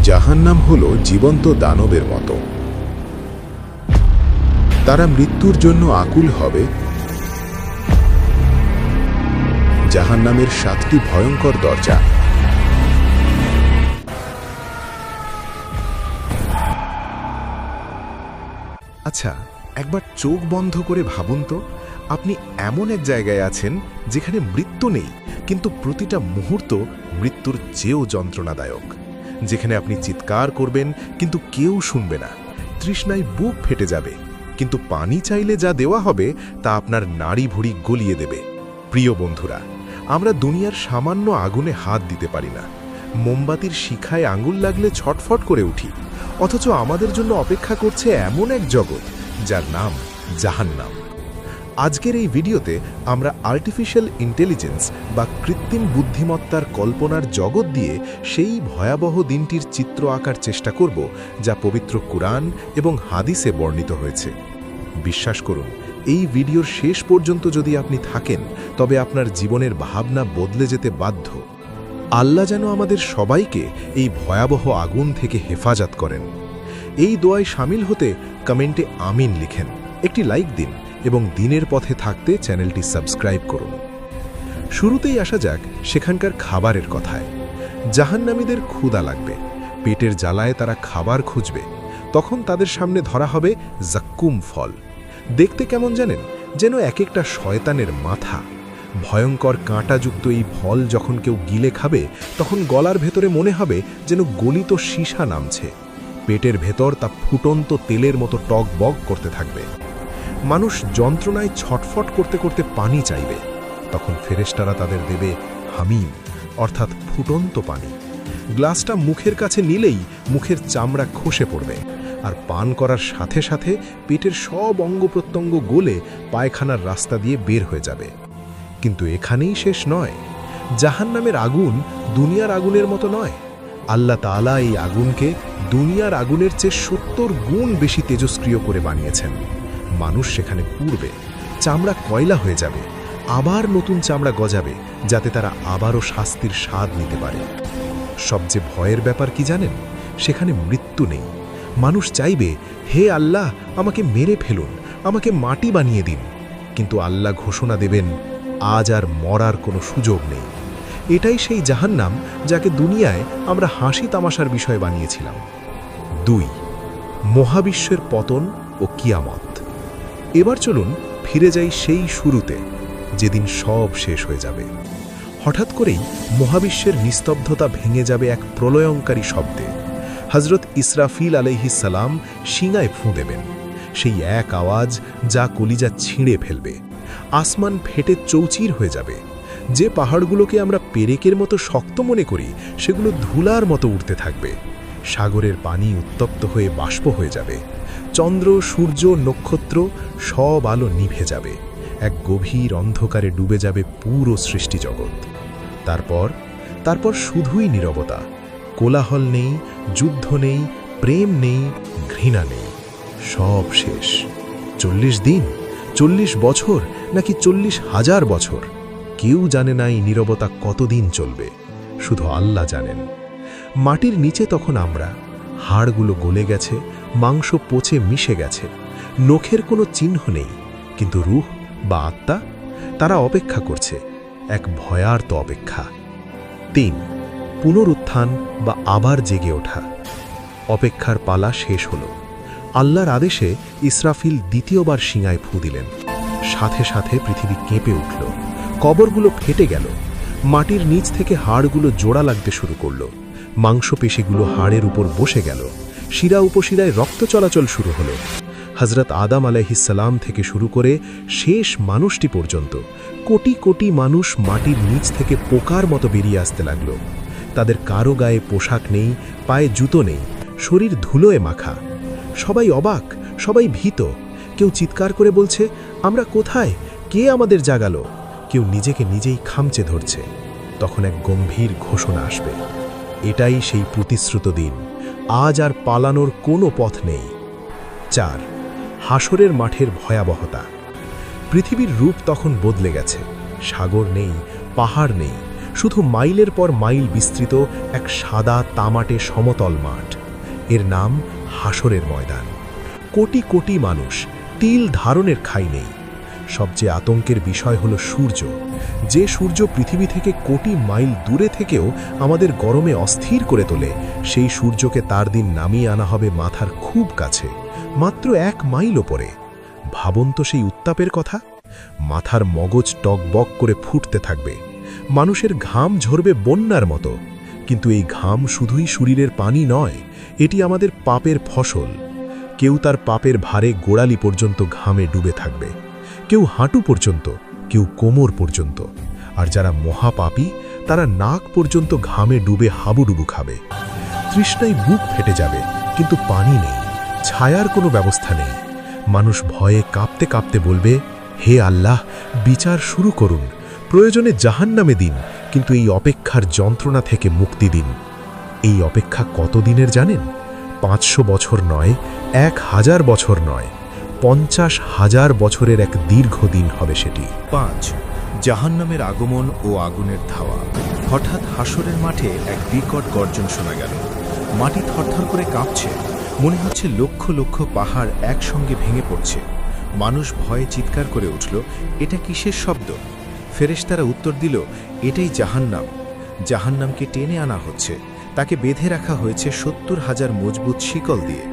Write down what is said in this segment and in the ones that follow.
জাহান্নাম হলো জীবন্ত দানবের মতো। তারা মৃত্যুর জন্য আকুল হবে। জাহান্নামের 7টি ভয়ঙ্কর দরজা। আচ্ছা, একবার চোখ বন্ধ করে ভাবুন তো, আপনি এমন এক জায়গায় আছেন যেখানে মৃত্যু নেই, কিন্তু প্রতিটা মুহূর্ত মৃত্যুর চেয়েও যন্ত্রণাদায়ক। যেখানে আপনি চিৎকার করবেন কিন্তু কেউ শুনবে না, তৃষ্ণায় বুক ফেটে যাবে, কিন্তু পানি চাইলে যা দেওয়া হবে তা আপনার নাড়ি ভুড়ি গলিয়ে দেবে। প্রিয় বন্ধুরা, আমরা দুনিয়ার সামান্য আগুনে হাত দিতে পারি না, মোমবাতির শিখায় আঙুল লাগলে ছটফট করে উঠি, অথচ আমাদের জন্য অপেক্ষা করছে এমন এক জগৎ যার নাম জাহান্নাম। আজকের এই ভিডিওতে আমরা আর্টিফিশিয়াল ইন্টেলিজেন্স বা কৃত্রিম বুদ্ধিমত্তার কল্পনার জগৎ দিয়ে সেই ভয়াবহ দিনটির চিত্র আঁকার চেষ্টা করব যা পবিত্র কুরআন এবং হাদিসে বর্ণিত হয়েছে। বিশ্বাস করুন, এই ভিডিওর শেষ পর্যন্ত যদি আপনি থাকেন তবে আপনার জীবনের ভাবনা বদলে যেতে বাধ্য। আল্লাহ যেন আমাদের সবাইকে এই ভয়াবহ আগুন থেকে হেফাজত করেন। এই দোয়ায় শামিল হতে কমেন্টে আমিন লিখেন, একটি লাইক দিন এবং দিনের পথে থাকতে চ্যানেলটি সাবস্ক্রাইব করুন। শুরুতেই আসা যাক সেখানকার খাবারের কথায়। জাহান্নামীদের ক্ষুধা লাগবে, পেটের জ্বালায় তারা খাবার খুঁজবে। তখন তাদের সামনে ধরা হবে জাক্কুম ফল। দেখতে কেমন জানেন? যেন এক একটা শয়তানের মাথা। ভয়ঙ্কর কাঁটাযুক্ত এই ফল যখন কেউ গিলে খাবে তখন গলার ভেতরে মনে হবে যেন গলিত সীসা নামছে। পেটের ভেতর তা ফুটন্ত তেলের মতো টকবক করতে থাকবে। মানুষ যন্ত্রণায় ছটফট করতে করতে পানি চাইবে। তখন ফেরেশতারা তাদের দেবে হামিম, অর্থাৎ ফুটন্ত পানি। গ্লাসটা মুখের কাছে নিলেই মুখের চামড়া খসে পড়বে, আর পান করার সাথে সাথে পেটের সব অঙ্গ প্রত্যঙ্গ গলে পায়খানার রাস্তা দিয়ে বের হয়ে যাবে। কিন্তু এখানেই শেষ নয়। জাহান্নামের আগুন দুনিয়ার আগুনের মতো নয়। আল্লাহ তাআলা এই আগুনকে দুনিয়ার আগুনের চেয়ে 70 গুণ বেশি তেজস্ক্রিয় করে বানিয়েছেন। মানুষ সেখানে পুড়বে, চামড়া কয়লা হয়ে যাবে, আবার নতুন চামড়া গজাবে, যাতে তারা আবারও শাস্তির স্বাদ নিতে পারে। সবচেয়ে ভয়ের ব্যাপার কি জানেন? সেখানে মৃত্যু নেই। মানুষ চাইবে, হে আল্লাহ, আমাকে মেরে ফেলুন, আমাকে মাটি বানিয়ে দিন। কিন্তু আল্লাহ ঘোষণা দেবেন, আজ আর মরার কোনো সুযোগ নেই। এটাই সেই জাহান্নাম যাকে দুনিয়ায় আমরা হাসি তামাশার বিষয় বানিয়েছিলাম। 2. মহাবিশ্বের পতন ও কিয়ামত। এবার চলুন ফিরে যাই সেই শুরুতে, যেদিন সব শেষ হয়ে যাবে। হঠাৎ করেই মহাবিশ্বের নিস্তব্ধতা ভেঙে যাবে এক প্রলয়ঙ্কারী শব্দে। হযরত ইসরাফিল আলাইহিস সালাম শিঙায় ফুঁ দেবেন। সেই এক আওয়াজ যা কলিজা ছিঁড়ে ফেলবে। আসমান ফেটে চৌচির হয়ে যাবে। যে পাহাড়গুলোকে আমরা পেরেকের মতো শক্ত মনে করি সেগুলো ধুলার মতো উঠতে থাকবে। সাগরের পানি উত্তপ্ত হয়ে বাষ্প হয়ে যাবে। চন্দ্র, সূর্য, নক্ষত্র সব আলো নিভে যাবে। এক গভীর অন্ধকারে ডুবে যাবে পুরো সৃষ্টিজগৎ। তারপর শুধুই নীরবতা। কোলাহল নেই, যুদ্ধ নেই, প্রেম নেই, ঘৃণা নেই। সব শেষ। 40 দিন, 40 বছর, নাকি 40,000 বছর, কেউ জানে না এই নীরবতা কতদিন চলবে। শুধু আল্লাহ জানেন। মাটির নিচে তখন আমরা। হাড়গুলো গলে গেছে, মাংস পচে মিশে গেছে, নখের কোনো চিহ্ন নেই। কিন্তু রূহ বা আত্মা, তারা অপেক্ষা করছে, এক ভয়ার্ত অপেক্ষা। 3. পুনরুত্থান বা আবার জেগে ওঠা। অপেক্ষার পালা শেষ হল। আল্লাহর আদেশে ইসরাফিল দ্বিতীয়বার শিঙায় ফুঁ দিলেন। সাথে সাথে পৃথিবী কেঁপে উঠল। কবরগুলো ফেটে গেল। মাটির নিচ থেকে হাড়গুলো জোড়া লাগতে শুরু করল। মাংসপেশিগুলো হাড়ের উপর বসে গেল। শিরা উপশিরায় রক্ত চলাচল শুরু হলো। হযরত আদম আলাইহিস সালাম থেকে শুরু করে শেষ মানুষটি পর্যন্ত কোটি কোটি মানুষ মাটির নিচ থেকে পোকার মতো বেরিয়ে আসতে লাগল। তাদের কারো গায়ে পোশাক নেই, পায়ে জুতো নেই, শরীর ধুলোয় মাখা। সবাই অবাক, সবাই ভীত। কেউ চিৎকার করে বলছে, আমরা কোথায়? কে আমাদের জাগালো? কেউ নিজেকে নিজেই খামচে ধরছে। তখন এক গম্ভীর ঘোষণা আসবে, এটাই সেই প্রতিশ্রুত দিন। আজ আর পালানোর কোনো পথ নেই। 4. হাসরের মাঠের ভয়াবহতা। পৃথিবীর রূপ তখন বদলে গেছে। সাগর নেই, পাহাড় নেই, শুধু মাইলের পর মাইল বিস্তৃত এক সাদা তামাটে সমতল মাঠ। এর নাম হাসরের ময়দান। কোটি কোটি মানুষ, তিল ধারণের খাই নেই। সবচেয়ে আতঙ্কের বিষয় হলো সূর্য। যে সূর্য পৃথিবী থেকে কোটি মাইল দূরে থেকেও আমাদের গরমে অস্থির করে তোলে, সেই সূর্যকে তার দিন নামিয়ে আনা হবে মাথার খুব কাছে, মাত্র 1 মাইল ওপরে। ভাবুন তো সেই উত্তাপের কথা। মাথার মগজ টকবক করে ফুটতে থাকবে, মানুষের ঘাম ঝরবে বন্যার মতো। কিন্তু এই ঘাম শুধুই শরীরের পানি নয়, এটি আমাদের পাপের ফসল। কেউ তার পাপের ভারে গোড়ালি পর্যন্ত ঘামে ডুবে থাকবে, কেউ হাঁটু পর্যন্ত, কেউ কোমর পর্যন্ত। আর যারা মহাপাপী, তারা নাক পর্যন্ত ঘামে ডুবে হাবুডুবু খাবে। তৃষ্ণায় বুক ফেটে যাবে, কিন্তু পানি নেই, ছায়ার কোনো ব্যবস্থা নেই। মানুষ ভয়ে কাঁপতে কাঁপতে বলবে, হে আল্লাহ, বিচার শুরু করুন, প্রয়োজনে জাহান্নামে দিন, কিন্তু এই অপেক্ষার যন্ত্রণা থেকে মুক্তি দিন। এই অপেক্ষা কতদিনের জানেন? 500 বছর নয়, 1000 বছর নয়, 50,000 বছরের এক দীর্ঘদিন হবে সেটি। 5. জাহান্নামের আগমন ও আগুনের ধাওয়া। হঠাৎ হাসরের মাঠে এক বিকট গর্জন শোনা গেল। মাটি থরথর করে কাঁপছে, মনে হচ্ছে লক্ষ লক্ষ পাহাড় একসঙ্গে ভেঙে পড়ছে। মানুষ ভয়ে চিৎকার করে উঠল, এটা কিসের শব্দ? ফেরেশতারা উত্তর দিল, এটাই জাহান্নাম। জাহান্নামকে টেনে আনা হচ্ছে, তাকে বেঁধে রাখা হয়েছে 70,000 মজবুত শিকল দিয়ে,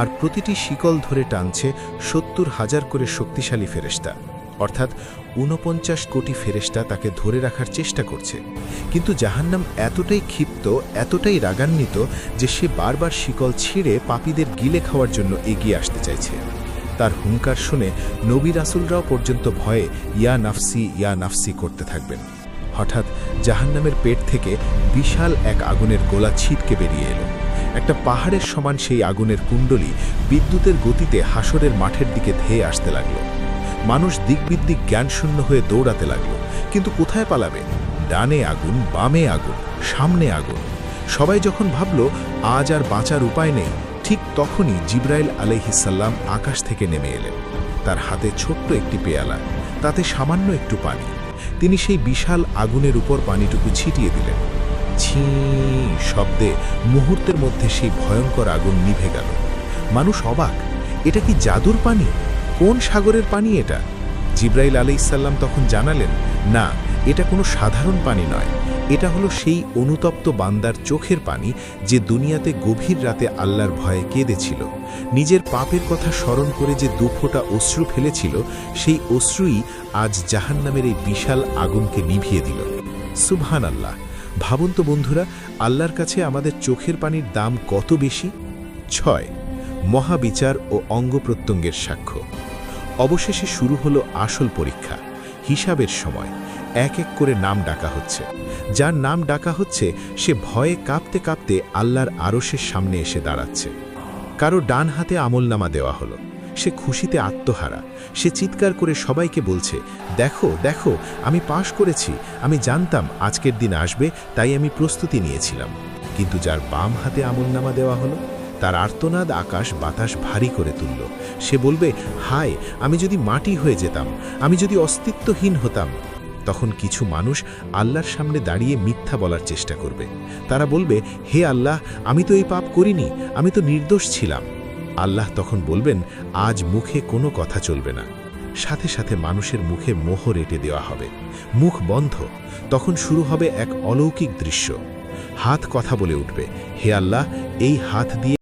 আর প্রতিটি শিকল ধরে টানছে 70,000 করে শক্তিশালী ফেরেশতা, অর্থাৎ 49 কোটি ফেরেশতা তাকে ধরে রাখার চেষ্টা করছে। কিন্তু জাহান্নাম এতটাই ক্ষিপ্ত, এতটাই রাগান্বিত যে সে বারবার শিকল ছিঁড়ে পাপীদের গিলে খাওয়ার জন্য এগিয়ে আসতে চাইছে। তার হুঙ্কার শুনে নবী রাসূলরাও পর্যন্ত ভয়ে ইয়া নাফসি করতে থাকবেন। হঠাৎ জাহান্নামের পেট থেকে বিশাল এক আগুনের গোলা ছিটকে বেরিয়ে এলো। একটা পাহাড়ের সমান সেই আগুনের কুণ্ডলী বিদ্যুতের গতিতে হাসরের মাঠের দিকে ধেয়ে আসতে লাগলো। মানুষ দিকবিদিক জ্ঞানশূন্য হয়ে দৌড়াতে লাগলো, কিন্তু কোথায় পালাবে? ডানে আগুন, বামে আগুন, সামনে আগুন। সবাই যখন ভাবল আজ আর বাঁচার উপায় নেই, ঠিক তখনই জিবরাইল আলাইহিসসালাম আকাশ থেকে নেমে এলেন। তার হাতে ছোট্ট একটি পেয়ালা, তাতে সামান্য একটু পানি। তিনি সেই বিশাল আগুনের উপর পানিটুকু ছিটিয়ে দিলেন। ছি শব্দে মুহূর্তের মধ্যে সেই ভয়ঙ্কর আগুন নিভে গেল। মানুষ অবাক, এটা কি জাদুর পানি? কোন সাগরের পানি এটা? জিবরাইল আলাইহিসসালাম তখন জানালেন, না, এটা কোনো সাধারণ পানি নয়, এটা হলো সেই অনুতপ্ত বান্দার চোখের পানি যে দুনিয়াতে গভীর রাতে আল্লাহর ভয়ে কেঁদেছিল। নিজের পাপের কথা স্মরণ করে যে দুফোঁটা অশ্রু ফেলেছিল, সেই অশ্রুই আজ জাহান্নামের এই বিশাল আগুনকে নিভিয়ে দিল। সুবহানাল্লাহ! ভাবুন তো বন্ধুরা, আল্লাহর কাছে আমাদের চোখের পানির দাম কত বেশি। 6. মহাবিচার ও অঙ্গপ্রত্যঙ্গের সাক্ষ্য। অবশেষে শুরু হলো আসল পরীক্ষা, হিসাবের সময়। এক এক করে নাম ডাকা হচ্ছে। যার নাম ডাকা হচ্ছে সে ভয়ে কাঁপতে কাঁপতে আল্লাহর আরশের সামনে এসে দাঁড়াচ্ছে। কারো ডান হাতে আমলনামা দেওয়া হলো, সে খুশিতে আত্মহারা। সে চিৎকার করে সবাইকে বলছে, দেখো দেখো, আমি পাশ করেছি, আমি জানতাম আজকের দিন আসবে, তাই আমি প্রস্তুতি নিয়েছিলাম। কিন্তু যার বাম হাতে আমলনামা দেওয়া হলো, তার আর্তনাদ আকাশ বাতাস ভারী করে তুলল। সে বলবে, হায়, আমি যদি মাটি হয়ে যেতাম, আমি যদি অস্তিত্বহীন হতাম। তখন কিছু মানুষ আল্লাহর সামনে দাঁড়িয়ে মিথ্যা বলার চেষ্টা করবে। তারা বলবে, হে আল্লাহ, আমি তো এই পাপ করিনি, আমি তো নির্দোষ ছিলাম। আল্লাহ তখন বলবেন, আজ মুখে কোনো কথা চলবে না। সাথে সাথে মানুষের মুখে মোহর এঁটে দেওয়া হবে, মুখ বন্ধ। তখন শুরু হবে এক অলৌকিক দৃশ্য। হাত কথা বলে উঠবে, হে আল্লাহ, এই হাত দিয়ে